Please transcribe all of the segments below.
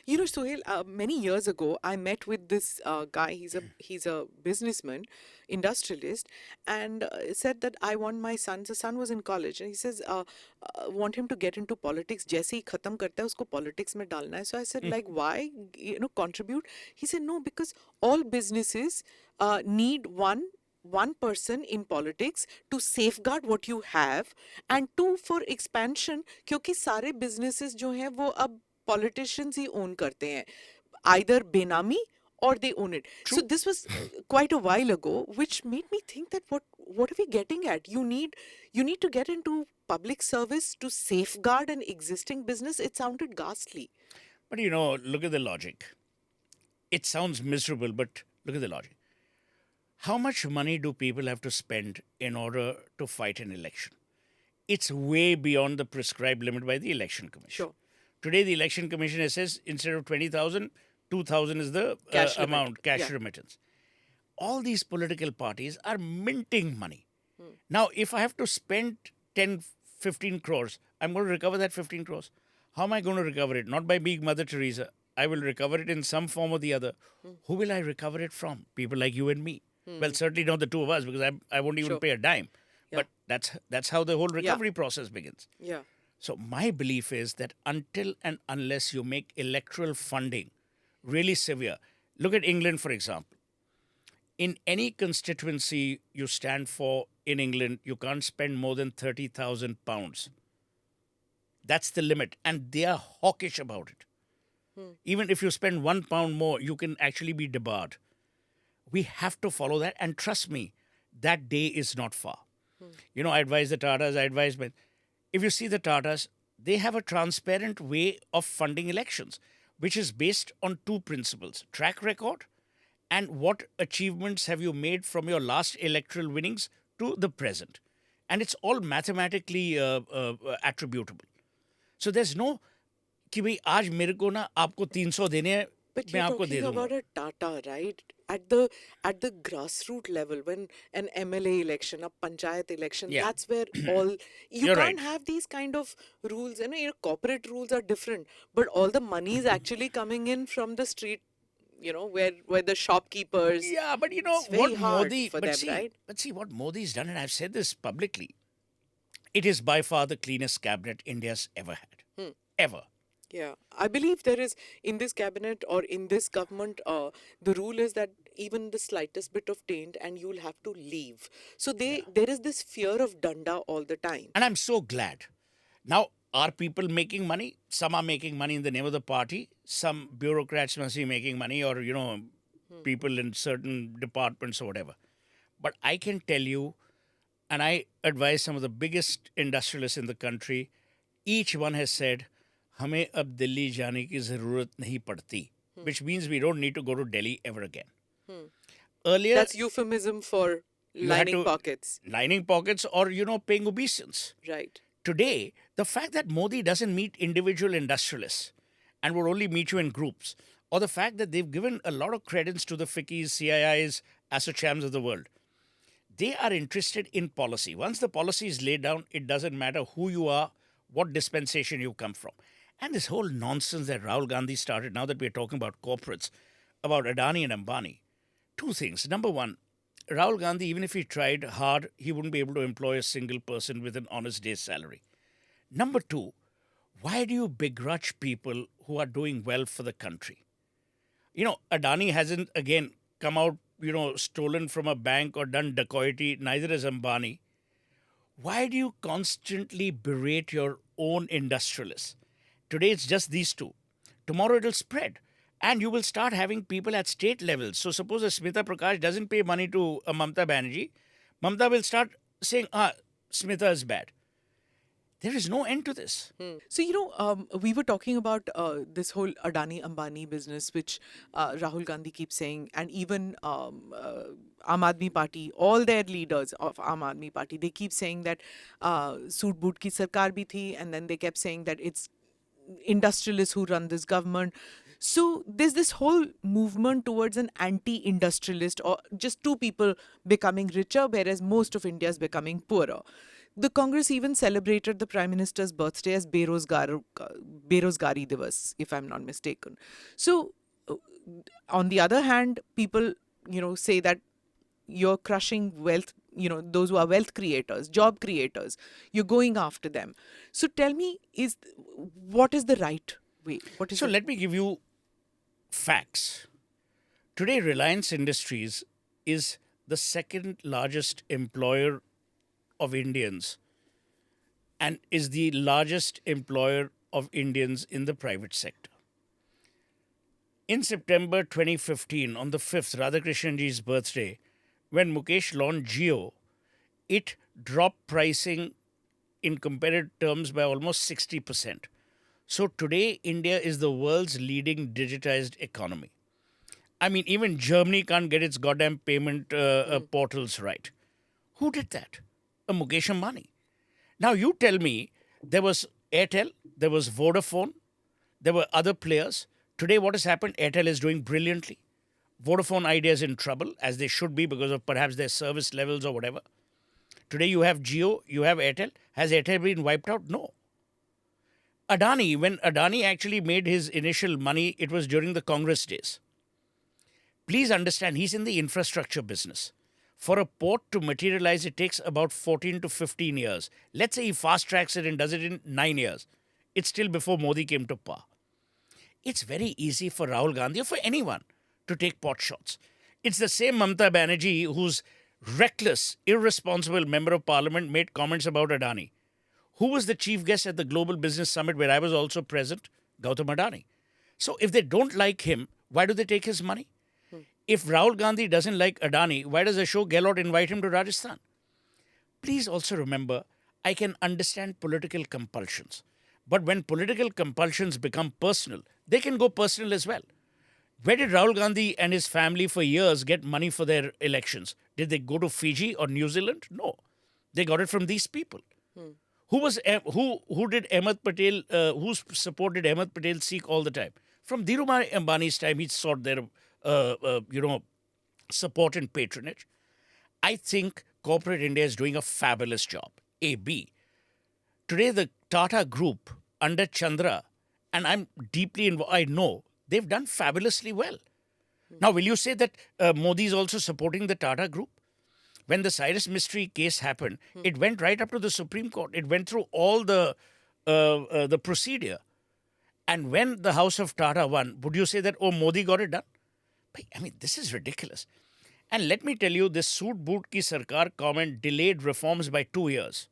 Suhail, many years ago, I met with this guy. He's a businessman, industrialist, and said that I want my son. The son was in college, and he says, want him to get into politics. जैसे ही खत्म करता है उसको politics में डालना है. So I said, like, why? Contribute. He said, no, because all businesses need one person in politics to safeguard what you have, and two for expansion, क्योंकि सारे businesses जो हैं वो अब politicians ही own करते हैं, either benami or they own it. So this was quite a while ago, which made me think that what are we getting at? You need to get into public service to safeguard an existing business. It sounded ghastly. But look at the logic. It sounds miserable, but look at the logic. How much money do people have to spend in order to fight an election? It's way beyond the prescribed limit by the Election Commission. Sure. Today, the Election Commission says instead of 20,000, 2,000 is the Cash limit. amount, cash Yeah. remittance. All these political parties are minting money. Now, if I have to spend 10, 15 crores, I'm going to recover that 15 crores. How am I going to recover it? Not by being Mother Teresa. I will recover it in some form or the other. Who will I recover it from? People like you and me. Well, certainly not the two of us, because I won't even Sure. pay a dime. Yeah. But that's how the whole recovery process begins. Yeah. So my belief is that until and unless you make electoral funding really severe, look at England, for example. In any constituency you stand for in England, you can't spend more than £30,000. That's the limit. And they are hawkish about it. Even if you spend £1 more, you can actually be debarred. We have to follow that. And trust me, that day is not far. I advise the Tatas, but if you see the Tatas, they have a transparent way of funding elections, which is based on two principles: track record and what achievements have you made from your last electoral winnings to the present. And it's all mathematically attributable. So there's no कि भाई आज मेरे को ना आपको 300 देने हैं, But मैं you're आपको दे talking दूंगा. about a Tata, right? At the grassroots level, when an MLA election, a panchayat election, Yeah. that's where all you You're can't right. have these kind of rules. Your corporate rules are different, but all the money is actually coming in from the street. Where the shopkeepers. Yeah, but It's very what hard Modi, for them, right? but see what Modi's done, and I've said this publicly. It is by far the cleanest cabinet India's ever had. Ever. Yeah, I believe there is in this cabinet or in this government, the rule is that even the slightest bit of taint and you'll have to leave. So there is this fear of danda all the time. And I'm so glad. Now, are people making money? Some are making money in the name of the party. Some bureaucrats must be making money, or, people in certain departments or whatever. But I can tell you, and I advise some of the biggest industrialists in the country, each one has said, हमें अब दिल्ली जाने की ज़रूरत नहीं पड़ती, which means we don't need to go to Delhi ever again. Earlier, That's euphemism for you had lining to- pockets. lining pockets or, paying obeisance. Right. Today, the fact that Modi doesn't meet individual industrialists and would only meet you in groups, or the fact that they've given a lot of credence to the FICCIs, CIIs, ASSOCHAMs of the world, they are interested in policy. Once the policy is laid down, it doesn't matter who you are, what dispensation you come from. And this whole nonsense that Rahul Gandhi started, now that we're talking about corporates, about Adani and Ambani, two things. Number one, Rahul Gandhi, even if he tried hard, he wouldn't be able to employ a single person with an honest day's salary. Number two, why do you begrudge people who are doing well for the country? Adani hasn't, again, come out, stolen from a bank or done dacoity, neither has Ambani. Why do you constantly berate your own industrialists? Today it's just these two. Tomorrow it'll spread. And you will start having people at state levels. So suppose a Smita Prakash doesn't pay money to a Mamta Banerjee, Mamta will start saying, Smita is bad. There is no end to this. So, we were talking about this whole Adani Ambani business, which Rahul Gandhi keeps saying, and even Aam Aadmi Party, all their leaders of Aam Aadmi Party, they keep saying that Soot Boot ki sarkar bhi thi, and then they kept saying that it's industrialists who run this government. So there's this whole movement towards an anti-industrialist, or just two people becoming richer, whereas most of India is becoming poorer. The Congress even celebrated the Prime Minister's birthday as Berozgari Divas, if I'm not mistaken. So, uh, on the other hand, people, say that you're crushing wealth, those who are wealth creators, job creators. You're going after them. So tell me, what is the right way? What is So the let me give you facts. Today, Reliance Industries is the second largest employer of Indians and is the largest employer of Indians in the private sector. In September 2015, on the 5th, Radhakrishnanji's birthday, when Mukesh launched Jio, it dropped pricing in comparative terms by almost 60%. So today, India is the world's leading digitized economy. I mean, even Germany can't get its goddamn payment portals right. Who did that? A Mukesh Ambani. Now you tell me there was Airtel, there was Vodafone, there were other players. Today, what has happened? Airtel is doing brilliantly. Vodafone Idea is in trouble, as they should be because of perhaps their service levels or whatever. Today, you have Jio, you have Airtel. Has Airtel been wiped out? No. Adani, when Adani actually made his initial money, it was during the Congress days. Please understand, he's in the infrastructure business. For a port to materialize, it takes about 14 to 15 years. Let's say he fast tracks it and does it in 9 years. It's still before Modi came to power. It's very easy for Rahul Gandhi or for anyone to take pot shots. It's the same Mamata Banerjee whose reckless, irresponsible member of parliament made comments about Adani. Who was the chief guest at the Global Business Summit where I was also present? Gautam Adani. So if they don't like him, why do they take his money? If Rahul Gandhi doesn't like Adani, why does Ashok Gehlot invite him to Rajasthan? Please also remember, I can understand political compulsions. But when political compulsions become personal, they can go personal as well. Where did Rahul Gandhi and his family for years get money for their elections? Did they go to Fiji or New Zealand? No. They got it from these people. Who did Ahmed Patel, whose support did Ahmed Patel seek all the time? From Dhirubhai Ambani's time, he sought their, support and patronage. I think corporate India is doing a fabulous job. A, B. Today, the Tata Group under Chandra, and I'm deeply involved, I know, they've done fabulously well. Now, will you say that Modi is also supporting the Tata Group? When the Cyrus Mystery case happened, it went right up to the Supreme Court. It went through all the procedure. And when the House of Tata won, would you say that, oh, Modi got it done? I mean, this is ridiculous. And let me tell you, this Soot Boot Ki Sarkar comment delayed reforms by 2 years.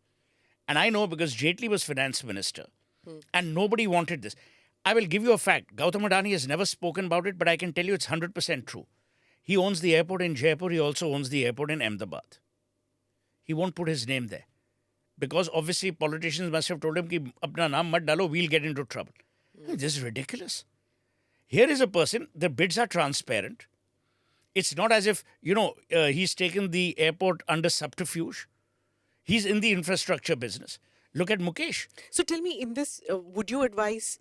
And I know because Jaitley was finance minister and nobody wanted this. I will give you a fact. Gautam Adani has never spoken about it, but I can tell you it's 100% true. He owns the airport in Jaipur. He also owns the airport in Ahmedabad. He won't put his name there. Because obviously politicians must have told him, ki apna naam mat dalo, we'll get into trouble. This is ridiculous. Here is a person, the bids are transparent. It's not as if, he's taken the airport under subterfuge. He's in the infrastructure business. Look at Mukesh. So tell me, in this, would you advise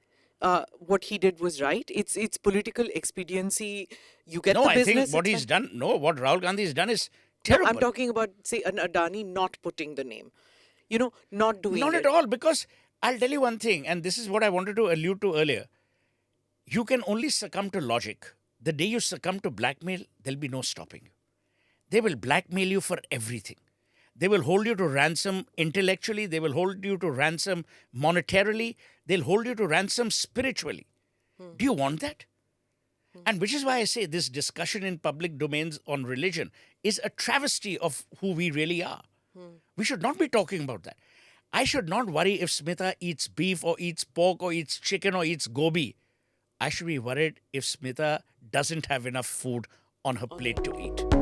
what he did was right? It's political expediency. You get No, the I business. think what he's done, what Rahul Gandhi has done is terrible. No, I'm talking about, say, an Adani not putting the name. Not doing Not it. at all, because I'll tell you one thing, and this is what I wanted to allude to earlier. You can only succumb to logic. The day you succumb to blackmail, there'll be no stopping you. They will blackmail you for everything. They will hold you to ransom intellectually. They will hold you to ransom monetarily. They'll hold you to ransom spiritually. Do you want that? And which is why I say this discussion in public domains on religion is a travesty of who we really are. We should not be talking about that. I should not worry if Smita eats beef or eats pork or eats chicken or eats gobi. I should be worried if Smita doesn't have enough food on her plate to eat.